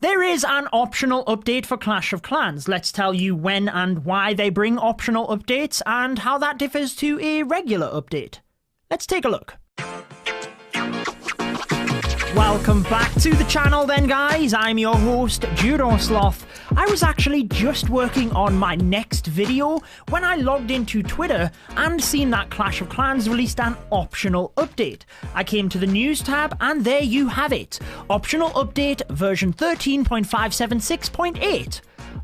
There is an optional update for Clash of Clans. Let's tell you when and why they bring optional updates and how that differs to a regular update. Let's take a look. Welcome back to the channel then, guys. I'm your host, Judosloth. I was actually just working on my next video when I logged into Twitter and seen that Clash of Clans released an optional update. I came to the news tab and there you have it. Optional update version 13.576.8.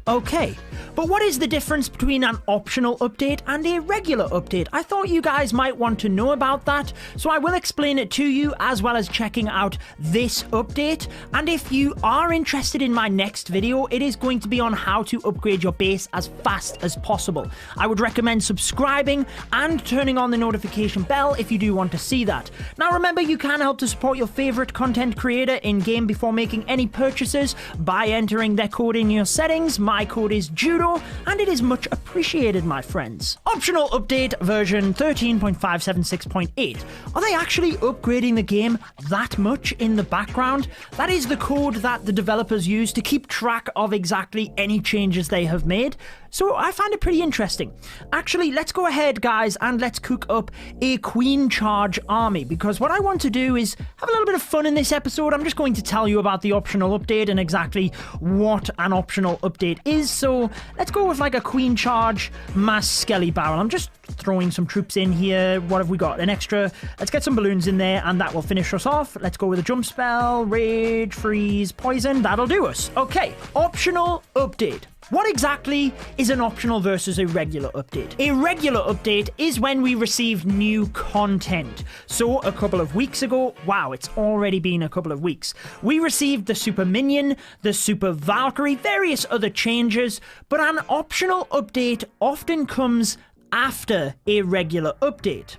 Okay, but what is the difference between an optional update and a regular update? I thought you guys might want to know about that, so I will explain it to you as well as checking out this update. And if you are interested in my next video, it is going to be on how to upgrade your base as fast as possible. I would recommend subscribing and turning on the notification bell if you do want to see that. Now remember, you can help to support your favorite content creator in-game before making any purchases by entering their code in your settings. My code is Judo, and it is much appreciated, my friends. Optional update version 13.576.8. Are they actually upgrading the game that much in the background? That is the code that the developers use to keep track of exactly any changes they have made. So I find it pretty interesting. Actually, let's go ahead, guys, and let's cook up a Queen Charge army, because what I want to do is have a little bit of fun in this episode. I'm just going to tell you about the optional update and exactly what an optional update is. So let's go with like a Queen Charge mass skelly barrel. I'm just throwing some troops in here. What have we got? An extra. Let's get some balloons in there and that will finish us off. Let's go with a jump spell, rage, freeze, poison. That'll do us. Okay, optional update. What exactly is an optional versus a regular update? A regular update is when we receive new content. So a couple of weeks ago, wow, it's already been a couple of weeks, we received the Super Minion, the Super Valkyrie, various other changes, but an optional update often comes after a regular update.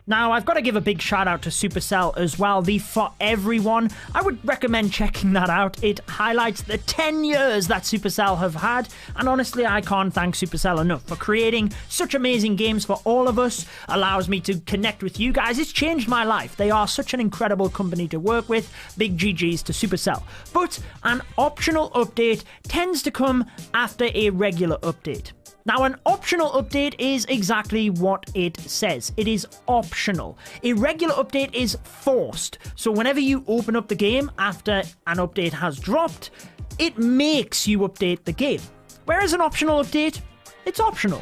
Now, I've got to give a big shout out to Supercell as well, the For Everyone. I would recommend checking that out. It highlights the 10 years that Supercell have had, and honestly, I can't thank Supercell enough for creating such amazing games for all of us, allows me to connect with you guys. It's changed my life. They are such an incredible company to work with. Big GGs to Supercell. But an optional update tends to come after a regular update. Now, an optional update is exactly what it says. It is optional. A regular update is forced. So whenever you open up the game after an update has dropped, it makes you update the game. Whereas an optional update, it's optional.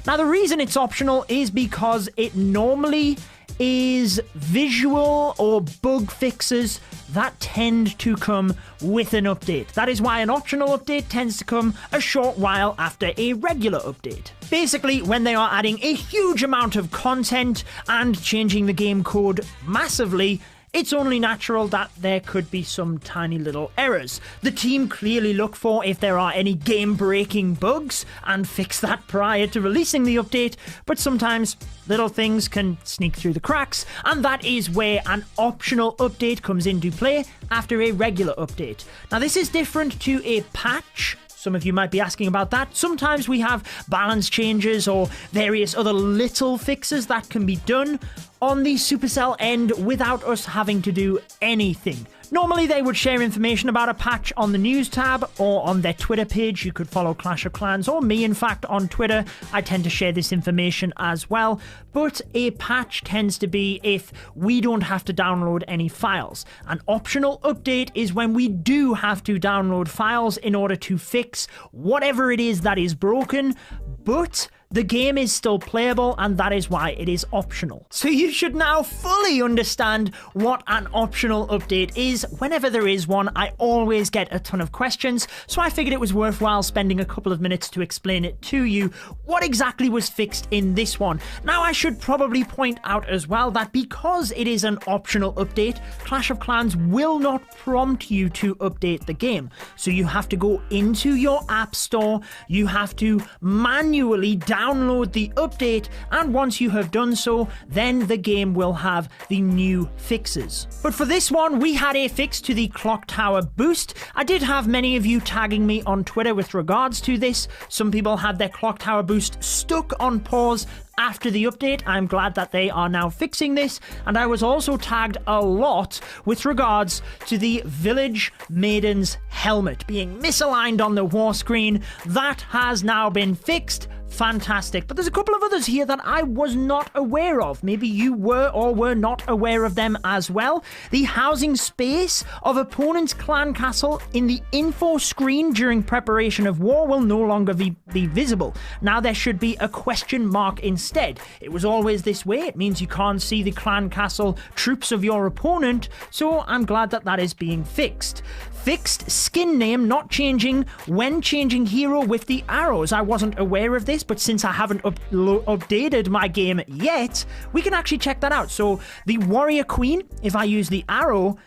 Now, the reason it's optional is because it normally is visual or bug fixes that tend to come with an update. That is why an optional update tends to come a short while after a regular update. Basically, when they are adding a huge amount of content and changing the game code massively, it's only natural that there could be some tiny little errors. The team clearly look for if there are any game-breaking bugs and fix that prior to releasing the update, but sometimes little things can sneak through the cracks, and that is where an optional update comes into play after a regular update. Now, this is different to a patch. Some of you might be asking about that. Sometimes we have balance changes or various other little fixes that can be done on the Supercell end without us having to do anything. Normally, they would share information about a patch on the news tab or on their Twitter page. You could follow Clash of Clans or me, in fact, on Twitter. I tend to share this information as well. But a patch tends to be if we don't have to download any files. An optional update is when we do have to download files in order to fix whatever it is that is broken, but the game is still playable, and that is why it is optional. So you should now fully understand what an optional update is. Whenever there is one, I always get a ton of questions, so I figured it was worthwhile spending a couple of minutes to explain it to you. What exactly was fixed in this one? Now, I should probably point out as well that because it is an optional update, Clash of Clans will not prompt you to update the game. So you have to go into your app store, you have to manually download the update, and once you have done so, then the game will have the new fixes. But for this one, we had a fix to the clock tower boost. I did have many of you tagging me on Twitter with regards to this. Some people had their clock tower boost stuck on pause after the update. I'm glad that they are now fixing this, and I was also tagged a lot with regards to the Village Maiden's helmet being misaligned on the war screen. That has now been fixed. Fantastic. But there's a couple of others here that I was not aware of. Maybe you were or were not aware of them as well. The housing space of opponent's clan castle in the info screen during preparation of war will no longer be visible. Now there should be a question mark instead. It was always this way. It means you can't see the clan castle troops of your opponent, so I'm glad that that is being fixed. Fixed skin name not changing when changing hero with the arrows. I wasn't aware of this, but since I haven't updated my game yet, we can actually check that out. So the Warrior Queen, if I use the arrow,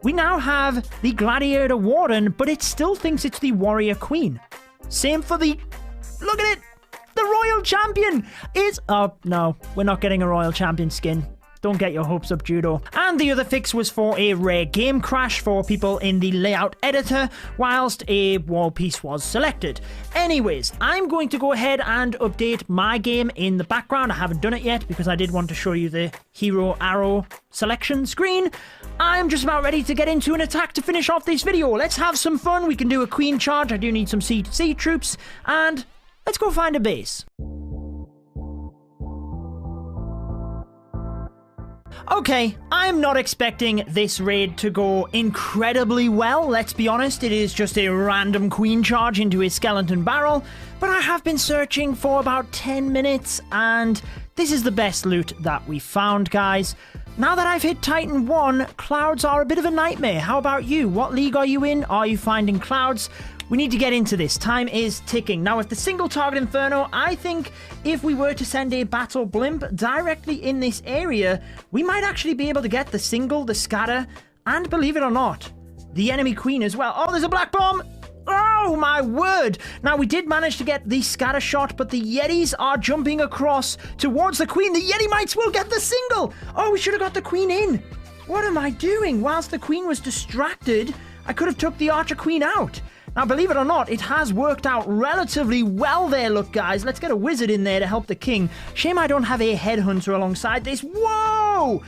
we now have the Gladiator Warden, but it still thinks it's the Warrior Queen. Same for the... Look at it! The Royal Champion is... Oh, no. We're not getting a Royal Champion skin. Don't get your hopes up, Judo. And the other fix was for a rare game crash for people in the layout editor whilst a wall piece was selected. Anyways, I'm going to go ahead and update my game in the background. I haven't done it yet because I did want to show you the hero arrow selection screen. I'm just about ready to get into an attack to finish off this video. Let's have some fun. We can do a queen charge. I do need some C troops, and let's go find a base. Okay, I'm not expecting this raid to go incredibly well, let's be honest. It is just a random queen charge into a skeleton barrel, but I have been searching for about 10 minutes, and this is the best loot that we found, guys. Now that I've hit Titan 1, clouds are a bit of a nightmare. How about you? What league are you in? Are you finding clouds? We need to get into this. Time is ticking. Now, with the single target Inferno, I think if we were to send a battle blimp directly in this area, we might actually be able to get the single, the scatter, and believe it or not, the enemy queen as well. Oh, there's a black bomb! Oh, my word! Now, we did manage to get the scatter shot, but the Yetis are jumping across towards the queen. The Yeti Mites will get the single! Oh, we should have got the queen in. What am I doing? Whilst the queen was distracted, I could have took the archer queen out. Now, believe it or not, it has worked out relatively well there. Look, guys, let's get a wizard in there to help the king. Shame I don't have a headhunter alongside this. Whoa!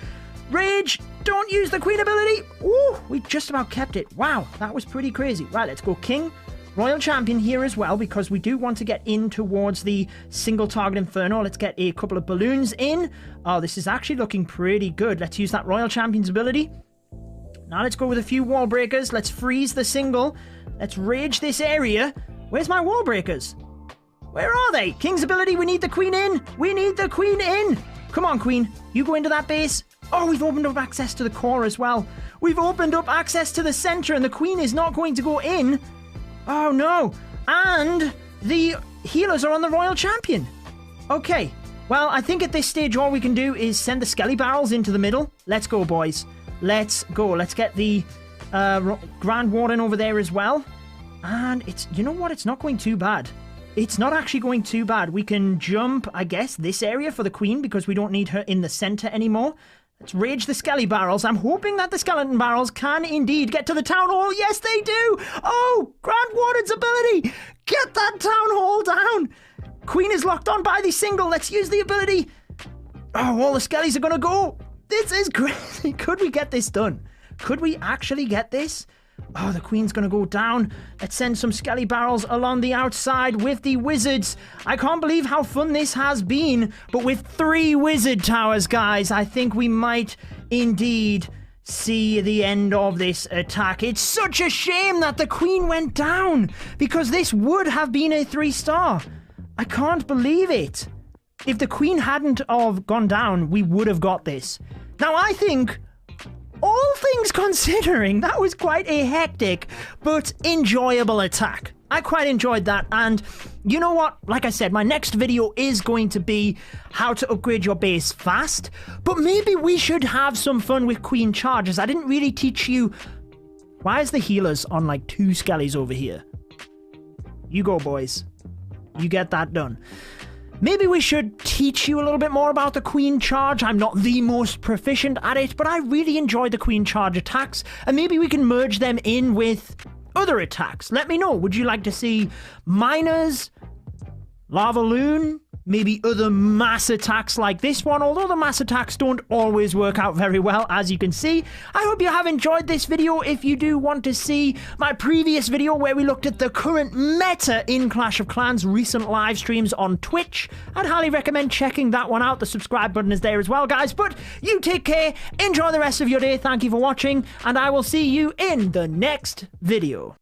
Rage, don't use the queen ability. Ooh, we just about kept it. Wow, that was pretty crazy. Right, let's go king. Royal Champion here as well, because we do want to get in towards the single target Inferno. Let's get a couple of balloons in. Oh, this is actually looking pretty good. Let's use that Royal Champion's ability. Now let's go with a few wall breakers. Let's freeze the single. Let's rage this area. Where's my wall breakers? Where are they? King's ability, we need the queen in. We need the queen in. Come on, queen. You go into that base. Oh, we've opened up access to the core as well. We've opened up access to the center, and the queen is not going to go in. Oh, no. And the healers are on the Royal Champion. Okay. Well, I think at this stage, all we can do is send the Skelly Barrels into the middle. Let's go, boys. Let's go. Let's get the Grand Warden over there as well. And it's, you know what? It's not going too bad. It's not actually going too bad. We can jump, I guess, this area for the queen because we don't need her in the center anymore. Let's rage the Skelly Barrels. I'm hoping that the Skeleton Barrels can indeed get to the Town Hall. Yes, they do. Oh, Grand Warden's ability. Get that Town Hall down. Queen is locked on by the single. Let's use the ability. Oh, all the Skellies are going to go. This is crazy. Could we get this done? Could we actually get this? Oh, the queen's going to go down. Let's send some Skelly Barrels along the outside with the wizards. I can't believe how fun this has been. But with 3 wizard towers, guys, I think we might indeed see the end of this attack. It's such a shame that the queen went down, because this would have been a 3-star. I can't believe it. If the queen hadn't have gone down, we would have got this. Now, I think, all things considering, that was quite a hectic but enjoyable attack. I quite enjoyed that, and you know what? Like I said, my next video is going to be how to upgrade your base fast, but maybe we should have some fun with queen charges. I didn't really teach you... Why is the healers on like 2 skellies over here? You go, boys. You get that done. Maybe we should teach you a little bit more about the queen charge. I'm not the most proficient at it, but I really enjoy the queen charge attacks, and maybe we can merge them in with other attacks. Let me know. Would you like to see miners, lava loon, maybe other mass attacks like this one, although the mass attacks don't always work out very well, as you can see. I hope you have enjoyed this video. If you do want to see my previous video where we looked at the current meta in Clash of Clans, recent live streams on Twitch, I'd highly recommend checking that one out. The subscribe button is there as well, guys. But you take care, enjoy the rest of your day, thank you for watching, and I will see you in the next video.